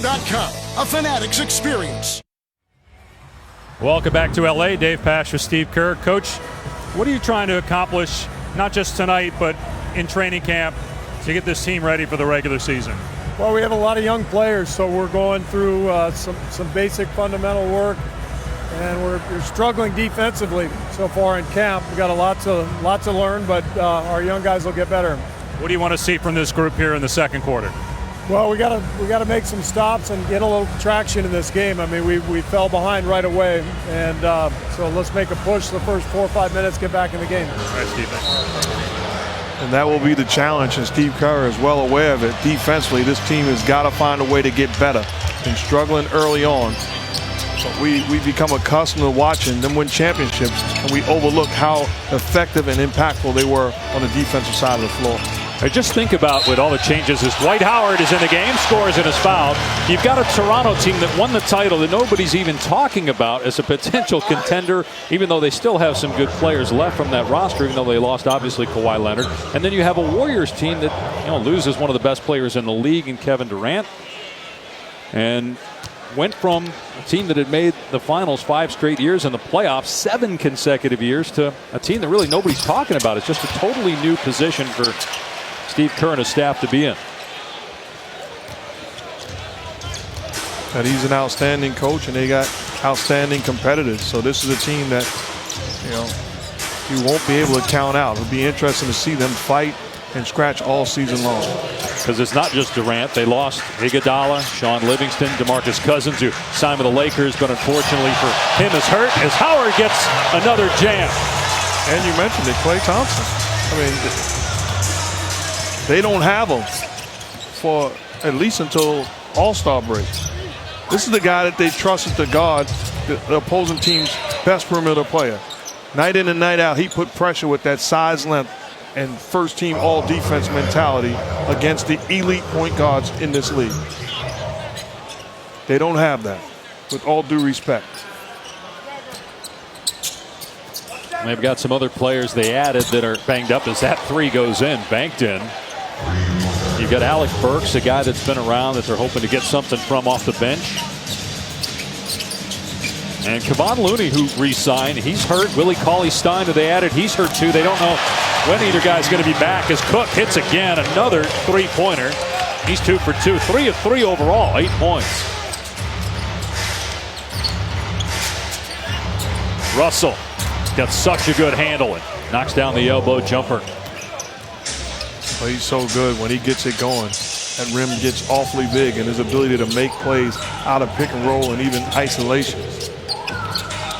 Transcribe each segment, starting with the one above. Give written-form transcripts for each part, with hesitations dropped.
a Fanatics experience. Welcome back to LA. Dave Pasch with Steve Kerr. Coach, what are you trying to accomplish, not just tonight, but in training camp to get this team ready for the regular season? Well, we have a lot of young players, so we're going through some basic fundamental work, and we're struggling defensively so far in camp. We've got a lot to learn, but our young guys will get better. What do you want to see from this group here in the second quarter? Well, we got to make some stops and get a little traction in this game. I mean, we fell behind right away, and so let's make a push the first 4 or 5 minutes, get back in the game. All right, Steve. And that will be the challenge, and Steve Kerr is well aware of it. Defensively, this team has got to find a way to get better. Been struggling early on, but we become accustomed to watching them win championships, and we overlook how effective and impactful they were on the defensive side of the floor. Just think about with all the changes as Dwight Howard is in the game, scores and is fouled. You've got a Toronto team that won the title that nobody's even talking about as a potential contender, even though they still have some good players left from that roster, even though they lost obviously Kawhi Leonard. And then you have a Warriors team that loses one of the best players in the league in Kevin Durant, and went from a team that had made the finals 5 straight years and the playoffs 7 consecutive years to a team that really nobody's talking about. It's just a totally new position for Steve Kerr and his staff to be in. And he's an outstanding coach, and they got outstanding competitors. So this is a team that, you won't be able to count out. It'll be interesting to see them fight and scratch all season long. Because it's not just Durant. They lost Iguodala, Sean Livingston, DeMarcus Cousins, who signed with the Lakers, but unfortunately for him is hurt as Howard gets another jam. And you mentioned it, Klay Thompson. I mean, they don't have him for at least until All-Star break. This is the guy that they trusted to guard the opposing team's best perimeter player. Night in and night out, he put pressure with that size, length, and first-team all-defense mentality against the elite point guards in this league. They don't have that, with all due respect. They've got some other players they added that are banged up as that 3 goes in, banked in. You've got Alec Burks, a guy that's been around that they're hoping to get something from off the bench. And Kevon Looney, who re-signed, he's hurt. Willie Cauley-Stein, who they added, he's hurt too. They don't know when either guy's going to be back as Cook hits again, another 3-pointer. He's 2 for 2, 3 of 3 overall, 8 points. Russell got such a good handle and knocks down the elbow jumper. Well, he's so good when he gets it going. That rim gets awfully big, and his ability to make plays out of pick and roll and even isolation.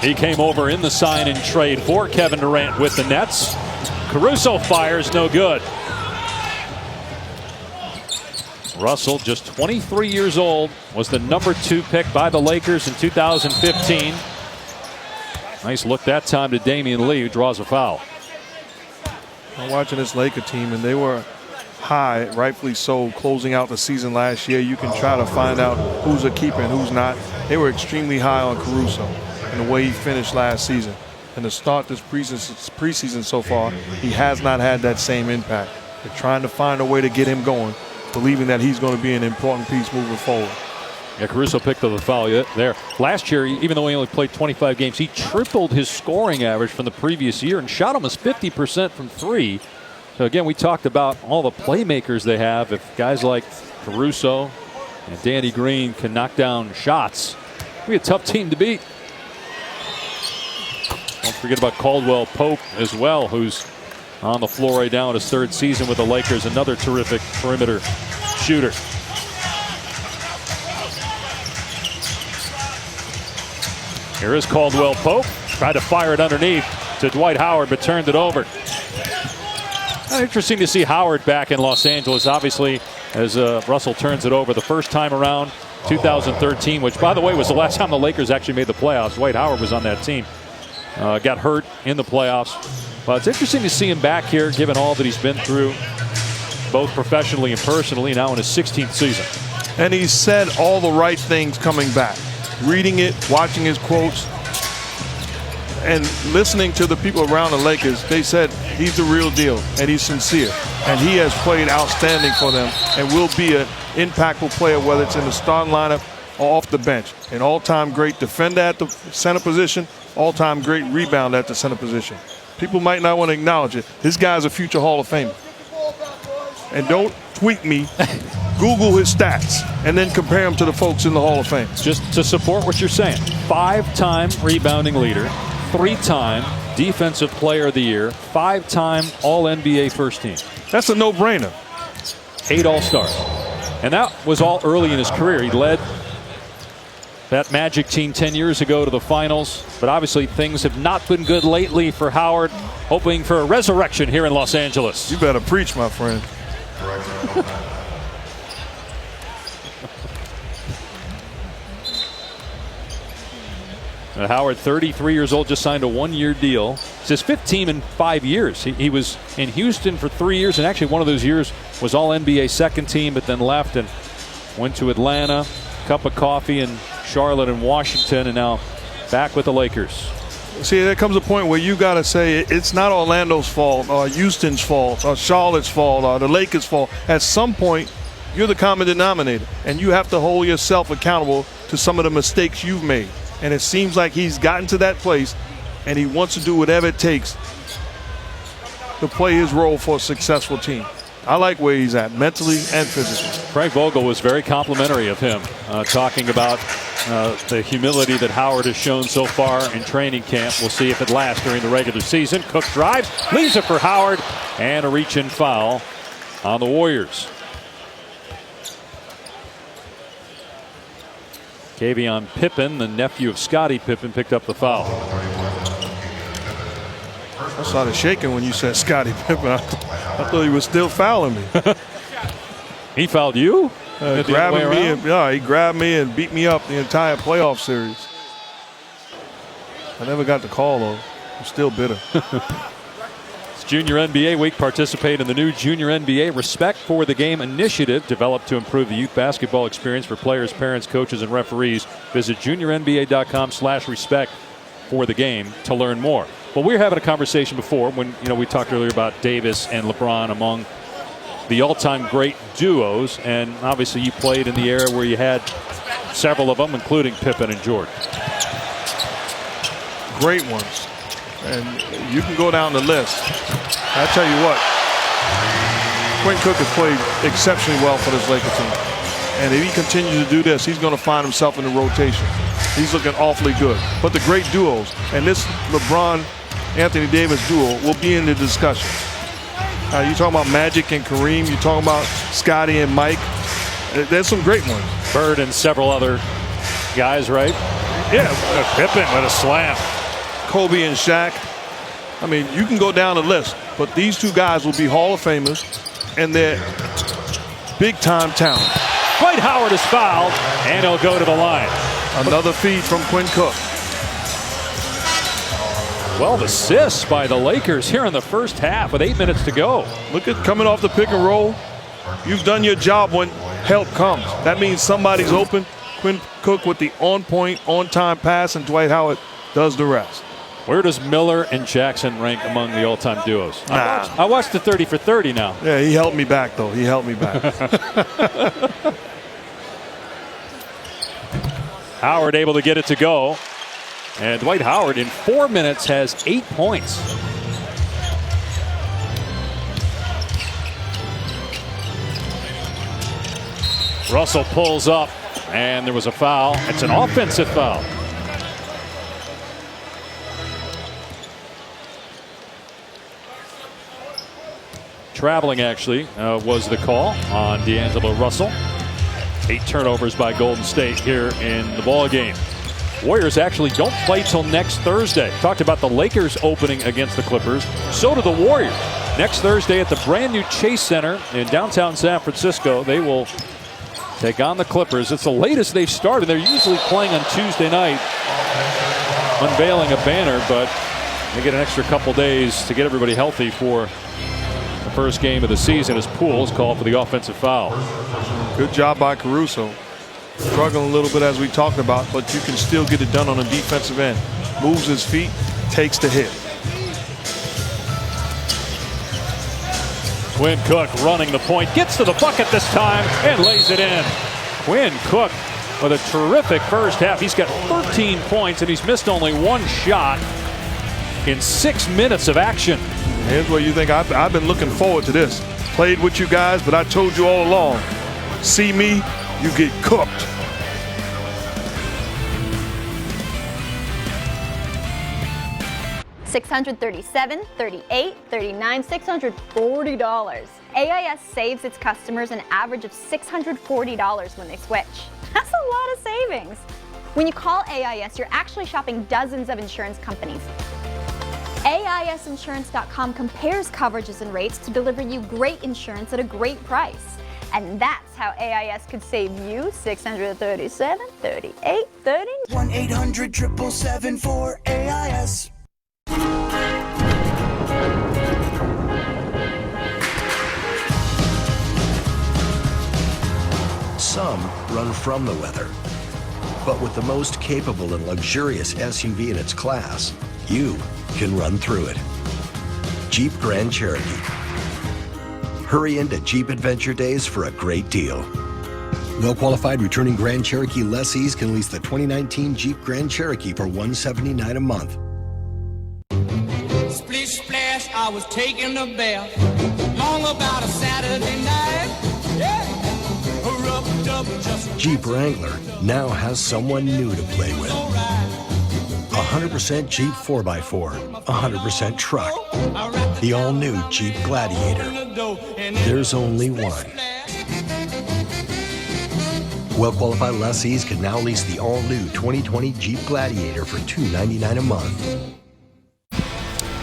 He came over in the sign and trade for Kevin Durant with the Nets. Caruso fires, no good. Russell, just 23 years old, was the #2 pick by the Lakers in 2015. Nice look that time to Damian Lee, who draws a foul. I'm watching this Laker team, and they were high, rightfully so, closing out the season last year. You can try to find out who's a keeper and who's not. They were extremely high on Caruso and the way he finished last season. And to start this preseason so far, he has not had that same impact. They're trying to find a way to get him going, believing that he's going to be an important piece moving forward. Yeah, Caruso picked up the foul there. Last year, even though he only played 25 games, he tripled his scoring average from the previous year and shot almost 50% from 3. So again, we talked about all the playmakers they have. If guys like Caruso and Danny Green can knock down shots, it'll be a tough team to beat. Don't forget about Caldwell Pope as well, who's on the floor right now in his 3rd season with the Lakers. Another terrific perimeter shooter. Here is Caldwell Pope. Tried to fire it underneath to Dwight Howard, but turned it over. Interesting to see Howard back in Los Angeles, obviously, as Russell turns it over the first time around, 2013, which, by the way, was the last time the Lakers actually made the playoffs. Dwight Howard was on that team. Got hurt in the playoffs. But it's interesting to see him back here, given all that he's been through, both professionally and personally, now in his 16th season. And he said all the right things coming back. Reading it, watching his quotes, and listening to the people around the Lakers, they said he's the real deal and he's sincere. And he has played outstanding for them and will be an impactful player, whether it's in the starting lineup or off the bench. An all-time great defender at the center position, all-time great rebound at the center position. People might not want to acknowledge it. This guy's a future Hall of Famer. And don't tweet me. Google his stats and then compare him to the folks in the Hall of Fame. Just to support what you're saying, 5-time rebounding leader, 3-time Defensive Player of the Year, 5-time All-NBA first team. That's a no-brainer. 8 All-Stars. And that was all early in his career. He led that Magic team 10 years ago to the finals. But obviously things have not been good lately for Howard, hoping for a resurrection here in Los Angeles. You better preach, my friend. Howard, 33 years old, just signed a 1-year deal. It's his 5th team in 5 years. He was in Houston for 3 years, and actually one of those years was All-NBA second team, but then left and went to Atlanta, cup of coffee in Charlotte and Washington, and now back with the Lakers. See, there comes a point where you got to say it's not Orlando's fault or Houston's fault or Charlotte's fault or the Lakers' fault. At some point, you're the common denominator, and you have to hold yourself accountable to some of the mistakes you've made. And it seems like he's gotten to that place, and he wants to do whatever it takes to play his role for a successful team. I like where he's at, mentally and physically. Frank Vogel was very complimentary of him, talking about the humility that Howard has shown so far in training camp. We'll see if it lasts during the regular season. Cook drives, leaves it for Howard, and a reach-in foul on the Warriors. Kavion Pippen, the nephew of Scottie Pippen, picked up the foul. I started shaking when you said Scottie Pippen. I thought he was still fouling me. He fouled you? Grabbing me, he grabbed me and beat me up the entire playoff series. I never got the call though. I'm still bitter. It's Junior NBA Week. Participate in the new Junior NBA Respect for the Game initiative, developed to improve the youth basketball experience for players, parents, coaches, and referees. Visit juniornba.com/respect for the game to learn more. Well, we were having a conversation before when we talked earlier about Davis and LeBron among the all-time great duos, and obviously you played in the era where you had several of them, including Pippen and Jordan. Great ones. And you can go down the list. I tell you what, Quinn Cook has played exceptionally well for this Lakers team. And if he continues to do this, he's going to find himself in the rotation. He's looking awfully good. But the great duos, and this LeBron-Anthony Davis duo will be in the discussion. You talking about Magic and Kareem. You talking about Scottie and Mike. There's some great ones. Bird and several other guys, right? Yeah. Pippen with a slam. Kobe and Shaq. I mean, you can go down the list, but these two guys will be Hall of Famers, and they're big-time talent. Dwight Howard is fouled, and he'll go to the line. Another feed from Quinn Cook. 12 assists by the Lakers here in the first half with 8 minutes to go. Look at coming off the pick and roll. You've done your job when help comes. That means somebody's open. Quinn Cook with the on-point, on-time pass, and Dwight Howard does the rest. Where does Miller and Jackson rank among the all-time duos? I watched the 30 for 30 now. Yeah, he helped me back, though. He helped me back. Howard able to get it to go. And Dwight Howard in 4 minutes has 8 points. Russell pulls up, and there was a foul. It's an offensive foul. Traveling, actually, was the call on D'Angelo Russell. 8 turnovers by Golden State here in the ball game. Warriors actually don't play till next Thursday. Talked about the Lakers opening against the Clippers. So do the Warriors. Next Thursday at the brand new Chase Center in downtown San Francisco, they will take on the Clippers. It's the latest they've started. They're usually playing on Tuesday night, unveiling a banner, but they get an extra couple days to get everybody healthy for the first game of the season as Poole's called for the offensive foul. Good job by Caruso. Struggling a little bit as we talked about, but you can still get it done on the defensive end. Moves his feet, takes the hit. Quinn Cook running the point, gets to the bucket this time and lays it in. Quinn Cook with a terrific first half. He's got 13 points and he's missed only one shot in 6 minutes of action. Here's what you think. I've been looking forward to this. Played with you guys, but I told you all along, see me, you get cooked. $637, $38, $39, $640. AIS saves its customers an average of $640 when they switch. That's a lot of savings. When you call AIS, you're actually shopping dozens of insurance companies. AISinsurance.com compares coverages and rates to deliver you great insurance at a great price. And that's how AIS could save you $637, $38, $39. 1-800-777-4AIS. Some run from the weather, but with the most capable and luxurious SUV in its class, you can run through it. Jeep Grand Cherokee. Hurry into Jeep Adventure Days for a great deal. Well-qualified returning Grand Cherokee lessees can lease the 2019 Jeep Grand Cherokee for $179 a month. Splish splash, I was taking a bath. Long about a Saturday night. Yeah. Jeep Wrangler now has someone new to play with. 100% Jeep 4x4, 100% truck. The all-new Jeep Gladiator. There's only one. Well-qualified lessees can now lease the all-new 2020 Jeep Gladiator for $299 a month.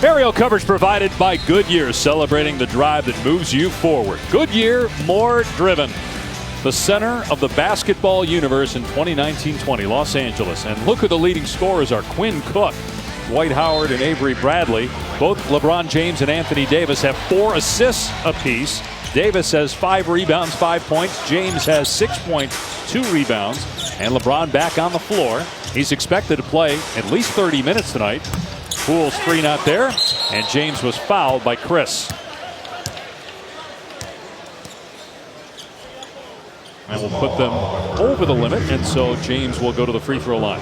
Aerial coverage provided by Goodyear, celebrating the drive that moves you forward. Goodyear, more driven. The center of the basketball universe in 2019-20, Los Angeles. And look who the leading scorers are. Quinn Cook, Dwight Howard, and Avery Bradley. Both LeBron James and Anthony Davis have 4 assists apiece. Davis has 5 rebounds, 5 points. James has 6 points, 2 rebounds. And LeBron back on the floor. He's expected to play at least 30 minutes tonight. Poole's 3 not there. And James was fouled by Chris. And we'll put them over the limit, and so James will go to the free throw line.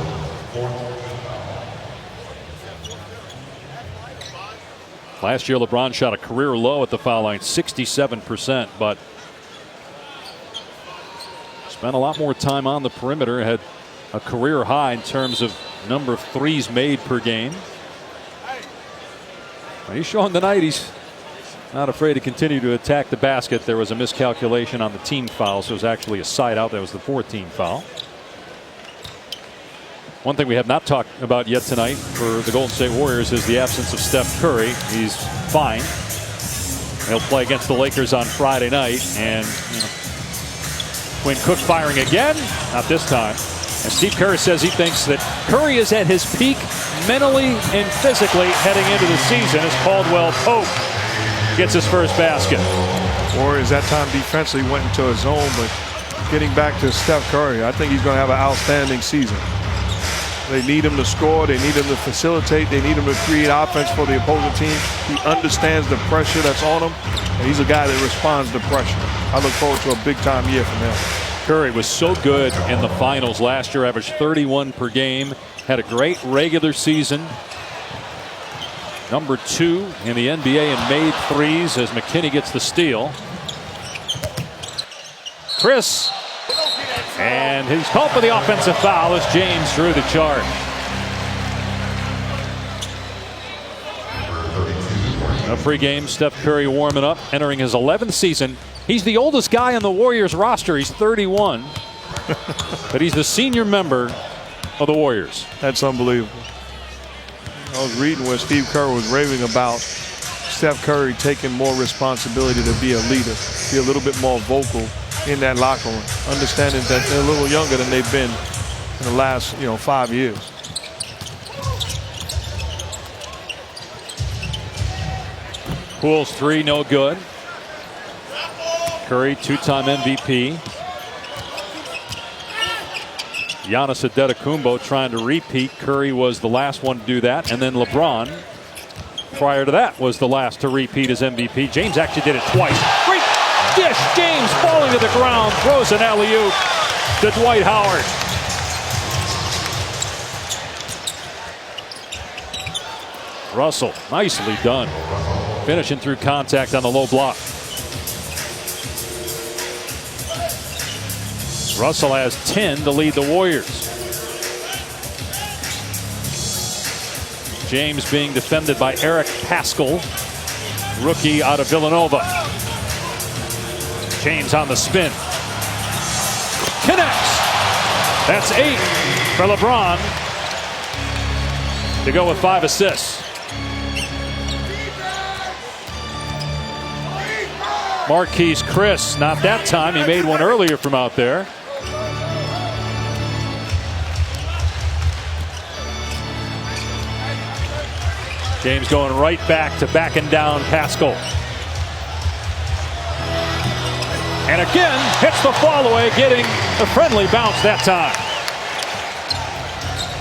Last year, LeBron shot a career low at the foul line, 67%, but spent a lot more time on the perimeter, had a career high in terms of number of threes made per game. And he's showing tonight he's not afraid to continue to attack the basket. There was a miscalculation on the team foul, so it was actually a side out. That was the 14th foul. One thing we have not talked about yet tonight for the Golden State Warriors is the absence of Steph Curry. He's fine. He'll play against the Lakers on Friday night. And Quinn Cook firing again. Not this time. And Steve Kerr says he thinks that Curry is at his peak mentally and physically heading into the season as Caldwell Pope gets his first basket. Warriors that time defensively went into a zone, but getting back to Steph Curry, I think he's going to have an outstanding season. They need him to score. They need him to facilitate. They need him to create offense for the opposing team. He understands the pressure that's on him, and he's a guy that responds to pressure. I look forward to a big-time year from him. Curry was so good in the finals last year, averaged 31 per game, had a great regular season. Number 2 in the NBA in made threes as McKinney gets the steal. Chris. And he's called for the offensive foul as James drew the charge. A pregame, Steph Curry warming up, entering his 11th season. He's the oldest guy on the Warriors roster. He's 31. But he's the senior member of the Warriors. That's unbelievable. I was reading where Steve Kerr was raving about Steph Curry taking more responsibility to be a leader, be a little bit more vocal in that locker room, understanding that they're a little younger than they've been in the last, 5 years. Poole's 3 no good. Curry, 2-time MVP. Giannis Antetokounmpo trying to repeat. Curry was the last one to do that. And then LeBron prior to that was the last to repeat as MVP. James actually did it twice. Great dish. James falling to the ground, throws an alley-oop to Dwight Howard. Russell, nicely done. Finishing through contact on the low block. Russell has 10 to lead the Warriors. James being defended by Eric Paschal, rookie out of Villanova. James on the spin. Connects. That's 8 for LeBron to go with 5 assists. Marquise Chris, not that time. He made one earlier from out there. James going right back to backing down Paschal. And again, hits the fall away, getting a friendly bounce that time.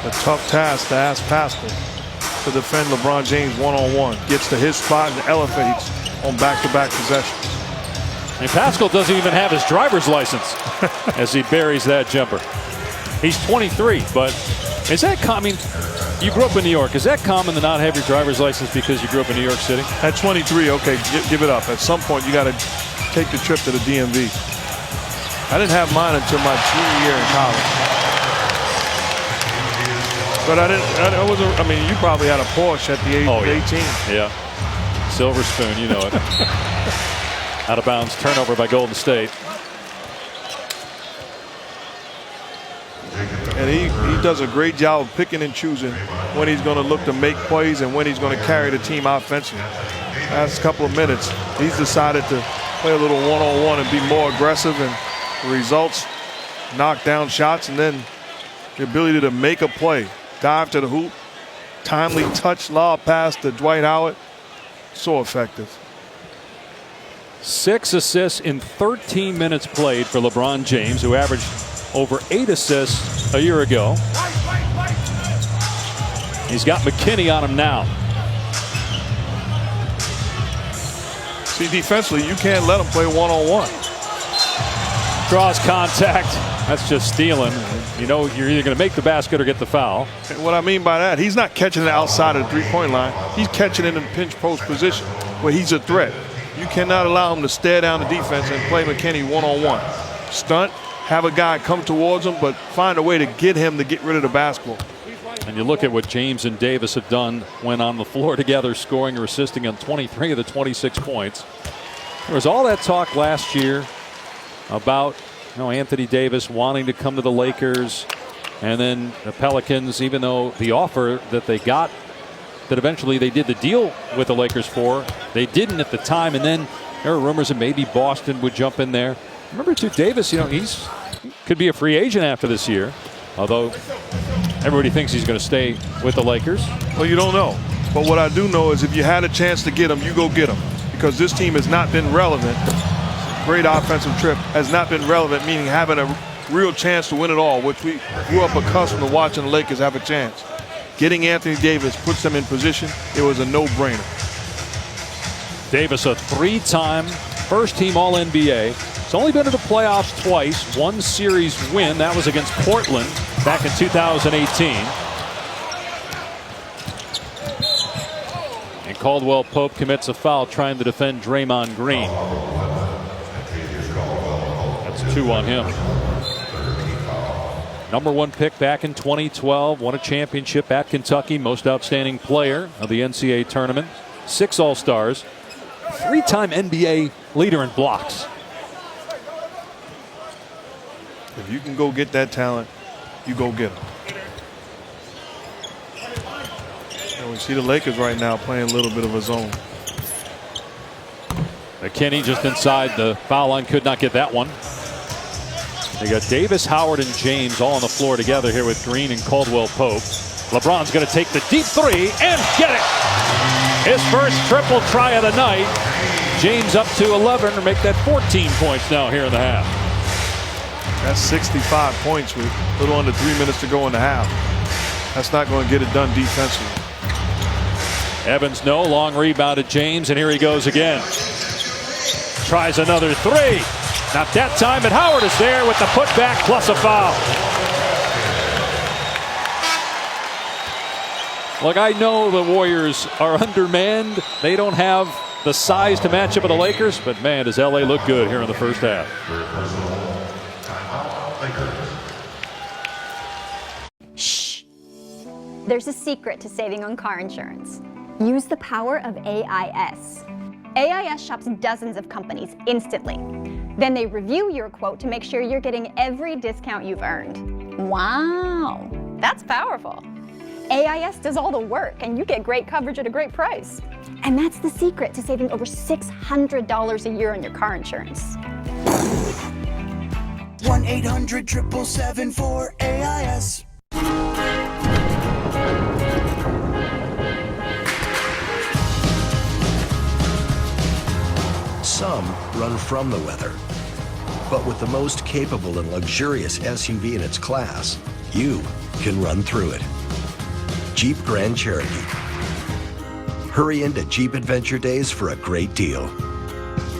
A tough task to ask Paschal to defend LeBron James one-on-one. Gets to his spot and elevates on back-to-back possessions. And Paschal doesn't even have his driver's license as he buries that jumper. He's 23, but is that common? You grew up in New York. Is that common to not have your driver's license because you grew up in New York City? At 23, okay, give it up. At some point, you got to take the trip to the DMV. I didn't have mine until my junior year in college. But I mean, you probably had a Porsche at the age of 18. Yeah. Silver spoon, you know it. Out of bounds, turnover by Golden State. And he does a great job of picking and choosing when he's going to look to make plays and when he's going to carry the team offensively. Last couple of minutes, he's decided to play a little one-on-one and be more aggressive, and the results, knock down shots, and then the ability to make a play, dive to the hoop, timely touch, lob pass to Dwight Howard. So effective. 6 assists in 13 minutes played for LeBron James, who averaged over 8 assists a year ago. He's got McKinney on him now. See, defensively, you can't let him play one-on-one. Draws contact. That's just stealing. You know, you're either going to make the basket or get the foul. And what I mean by that, he's not catching it outside of the three-point line. He's catching it in pinch post position where he's a threat. You cannot allow him to stare down the defense and play McKinney one-on-one. Stunt, have a guy come towards him, but find a way to get him to get rid of the basketball. And you look at what James and Davis have done when on the floor together, scoring or assisting on 23 of the 26 points. There was all that talk last year about Anthony Davis wanting to come to the Lakers, and then the Pelicans, even though the offer that they got, that eventually they did the deal with the Lakers for, they didn't at the time, and then there were rumors that maybe Boston would jump in there. Remember too, Davis, he could be a free agent after this year, although everybody thinks he's going to stay with the Lakers. Well, you don't know. But what I do know is if you had a chance to get him, you go get him. Because this team has not been relevant. Great offensive trip has not been relevant, meaning having a real chance to win it all, which we grew up accustomed to watching the Lakers have a chance. Getting Anthony Davis puts them in position. It was a no-brainer. Davis, a 3-time first-team All-NBA. He's only been to the playoffs twice. One series win. That was against Portland back in 2018. And Caldwell Pope commits a foul trying to defend Draymond Green. That's 2 on him. #1 pick back in 2012. Won a championship at Kentucky. Most outstanding player of the NCAA tournament. 6 All-Stars. 3-time NBA leader in blocks. If you can go get that talent, you go get him. And we see the Lakers right now playing a little bit of a zone. McKinney just inside the foul line, could not get that one. They got Davis, Howard, and James all on the floor together here with Green and Caldwell Pope. LeBron's going to take the deep 3 and get it. His first triple try of the night. James up to 11 to make that 14 points now here in the half. That's 65 points with a little under 3 minutes to go in the half. That's not going to get it done defensively. Evans no, long rebound to James, and here he goes again. Tries another three. Not that time, but Howard is there with the putback plus a foul. Look, I know the Warriors are undermanned. They don't have the size to match up with the Lakers, but man, does LA look good here in the first half. Shh. There's a secret to saving on car insurance. Use the power of AIS. AIS shops dozens of companies instantly. Then they review your quote to make sure you're getting every discount you've earned. Wow, that's powerful. AIS does all the work and you get great coverage at a great price. And that's the secret to saving over $600 a year on your car insurance. 1-800-777-4AIS. Some run from the weather. But with the most capable and luxurious SUV in its class, you can run through it. Jeep Grand Cherokee. Hurry into Jeep Adventure Days for a great deal.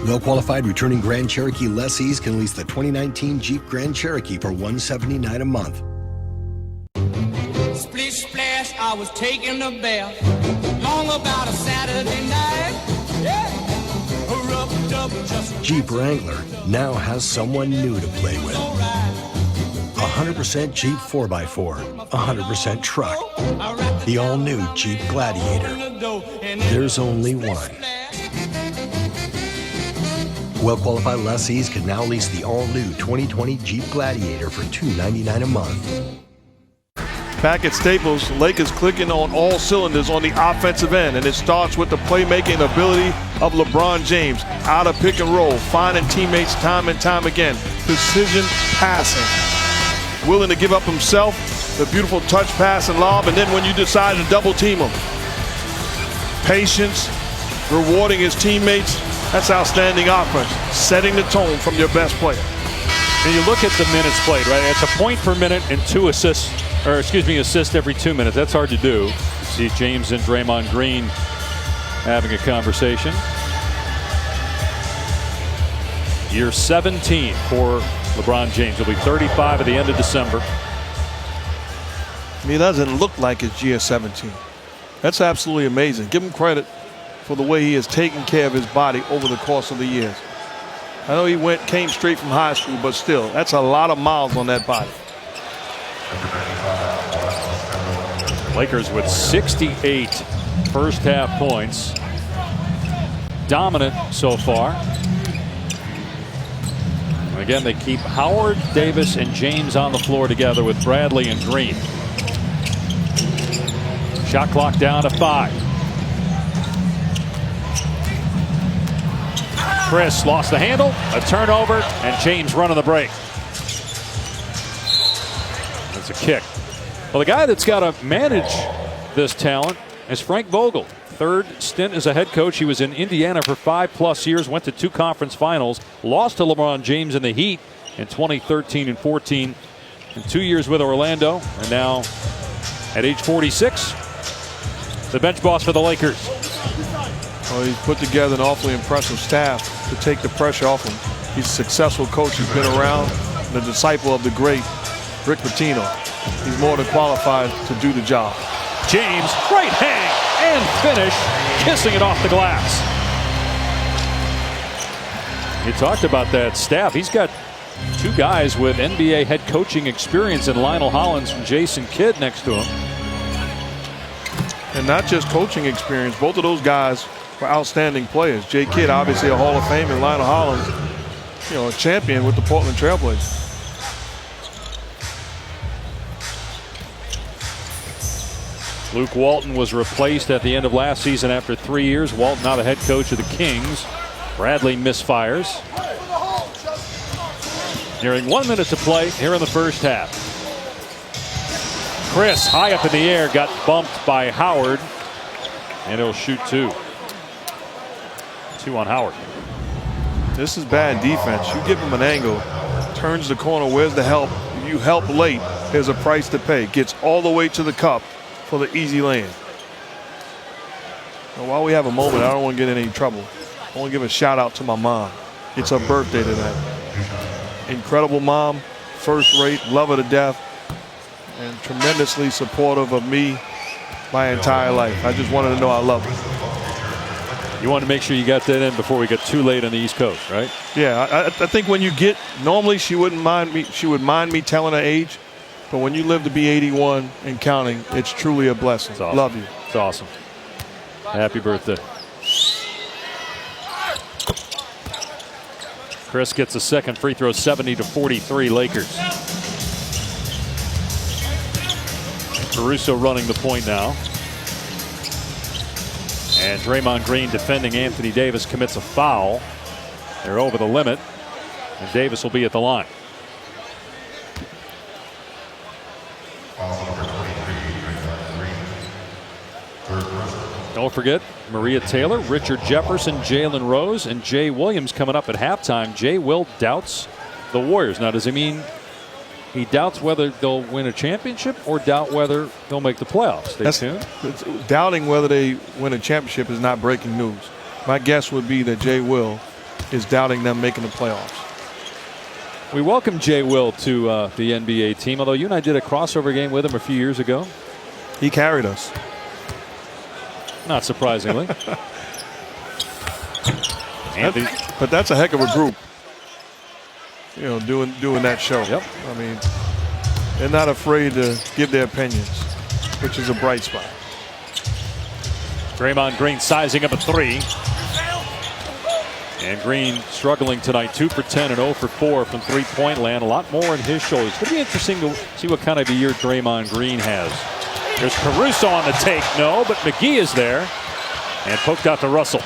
Well-qualified returning Grand Cherokee lessees can lease the 2019 Jeep Grand Cherokee for $179 a month. Splish splash, I was taking a bath. Long about a Saturday night. Yeah. Jeep Wrangler now has someone new to play with. 100% Jeep 4x4, 100% truck. The all-new Jeep Gladiator. There's only one. Well-qualified lessees can now lease the all-new 2020 Jeep Gladiator for $299 a month. Back at Staples, Lakers clicking on all cylinders on the offensive end, and it starts with the playmaking ability of LeBron James. Out of pick and roll, finding teammates time and time again. Precision passing. Willing to give up himself, the beautiful touch pass and lob, and then when you decide to double team him. Patience, rewarding his teammates. That's outstanding offense. Setting the tone from your best player. And you look at the minutes played, right? It's a point per minute and assist every 2 minutes. That's hard to do. You see James and Draymond Green having a conversation. Year 17 for LeBron James. He'll be 35 at the end of December. He doesn't look like it's year 17. That's absolutely amazing. Give him credit for the way he has taken care of his body over the course of the years. I know he came straight from high school, but still, that's a lot of miles on that body. Lakers with 68 first half points. Dominant so far. And again, they keep Howard, Davis, and James on the floor together with Bradley and Green. Shot clock down to 5. Chris lost the handle, a turnover, and James running the break. That's a kick. Well, the guy that's got to manage this talent is Frank Vogel. Third stint as a head coach. He was in Indiana for 5+ years, went to 2 conference finals, lost to LeBron James in the Heat in 2013 and 14, and 2 years with Orlando, and now at age 46, the bench boss for the Lakers. Well, he's put together an awfully impressive staff to take the pressure off him. He's a successful coach. He's been around, the disciple of the great Rick Pitino. He's more than qualified to do the job. James, right hang and finish, kissing it off the glass. You talked about that staff. He's got 2 guys with NBA head coaching experience in Lionel Hollins and Jason Kidd next to him. And not just coaching experience, both of those guys were outstanding players. Jay Kidd, obviously a Hall of Fame, and Lionel Hollins, a champion with the Portland Trailblazers. Luke Walton was replaced at the end of last season after 3 years. Walton now the head coach of the Kings. Bradley misfires. Nearing 1 minute to play here in the first half. Chris high up in the air, got bumped by Howard, and he'll shoot 2. 2 on Howard. This is bad defense. You give him an angle, turns the corner, where's the help? You help late, there's a price to pay. Gets all the way to the cup for the easy lane. And while we have a moment, I don't want to get in any trouble. I want to give a shout out to my mom. It's her birthday tonight. Incredible mom, first rate, love her to death, and tremendously supportive of me my entire life. I just wanted to know I love her. You wanted to make sure you got that in before we get too late on the East Coast, right? Yeah, I think when you get, normally she wouldn't mind me. She would mind me telling her age, but when you live to be 81 and counting, it's truly a blessing. Awesome. Love you. It's awesome. Happy birthday. Chris gets a second free throw, 70-43 Lakers. Caruso running the point now. And Draymond Green defending Anthony Davis commits a foul. They're over the limit, and Davis will be at the line. Don't forget Maria Taylor, Richard Jefferson, Jalen Rose, and Jay Williams coming up at halftime. Jay Will doubts the Warriors. Now, does he mean he doubts whether they'll win a championship or doubt whether they'll make the playoffs? Stay tuned. Doubting whether they win a championship is not breaking news. My guess would be that Jay Will is doubting them making the playoffs. We welcome Jay Will to the NBA team, although you and I did a crossover game with him a few years ago. He carried us. Not surprisingly. But that's a heck of a group. You know, doing that show. Yep. I mean, they're not afraid to give their opinions, which is a bright spot. Draymond Green sizing up a three. And Green struggling tonight, 2 for 10 and 0 for 4 from three-point land. A lot more in his shoulders. It's going to be interesting to see what kind of a year Draymond Green has. There's Caruso on the take. No, but McGee is there. And poked out to Russell.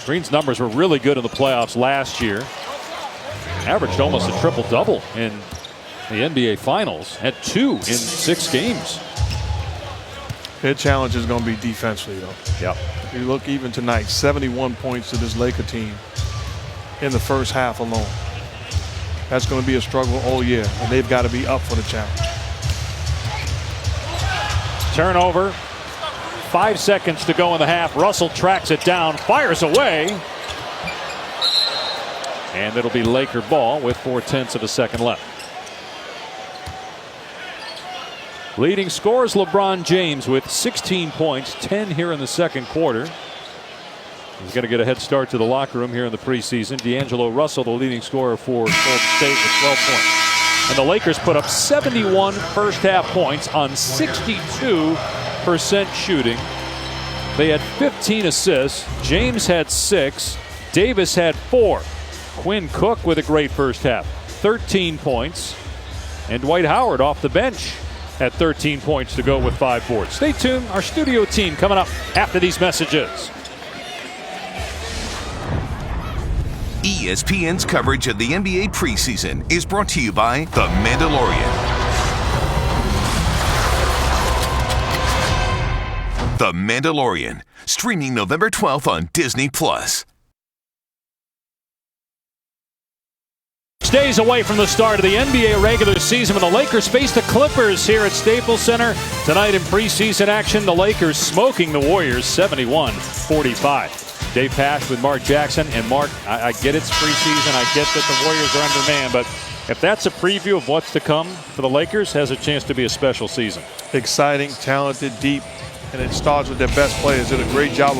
Green's numbers were really good in the playoffs last year. Averaged almost a triple-double in the NBA Finals. Had 2 in 6 games. Their challenge is going to be defensively, though. Yep. You look even tonight, 71 points to this Laker team in the first half alone. That's going to be a struggle all year, and they've got to be up for the challenge. Turnover. 5 seconds to go in the half. Russell tracks it down, fires away. And it'll be Laker ball with 4/10 of a second left. Leading scorers LeBron James with 16 points, 10 here in the second quarter. He's going to get a head start to the locker room here in the preseason. D'Angelo Russell, the leading scorer for Golden State with 12 points. And the Lakers put up 71 first half points on 62% shooting. They had 15 assists. James had 6. Davis had 4. Quinn Cook with a great first half, 13 points. And Dwight Howard off the bench at 13 points to go with 5 boards. Stay tuned. Our studio team coming up after these messages. ESPN's coverage of the NBA preseason is brought to you by The Mandalorian. The Mandalorian, streaming November 12th on Disney+. Days away from the start of the NBA regular season when the Lakers face the Clippers here at Staples Center. Tonight in preseason action, the Lakers smoking the Warriors 71-45. Dave Pasch with Mark Jackson. And Mark, I get it's preseason. I get that the Warriors are undermanned. But if that's a preview of what's to come for the Lakers, has a chance to be a special season. Exciting, talented, deep, and it starts with their best players. Did a great job of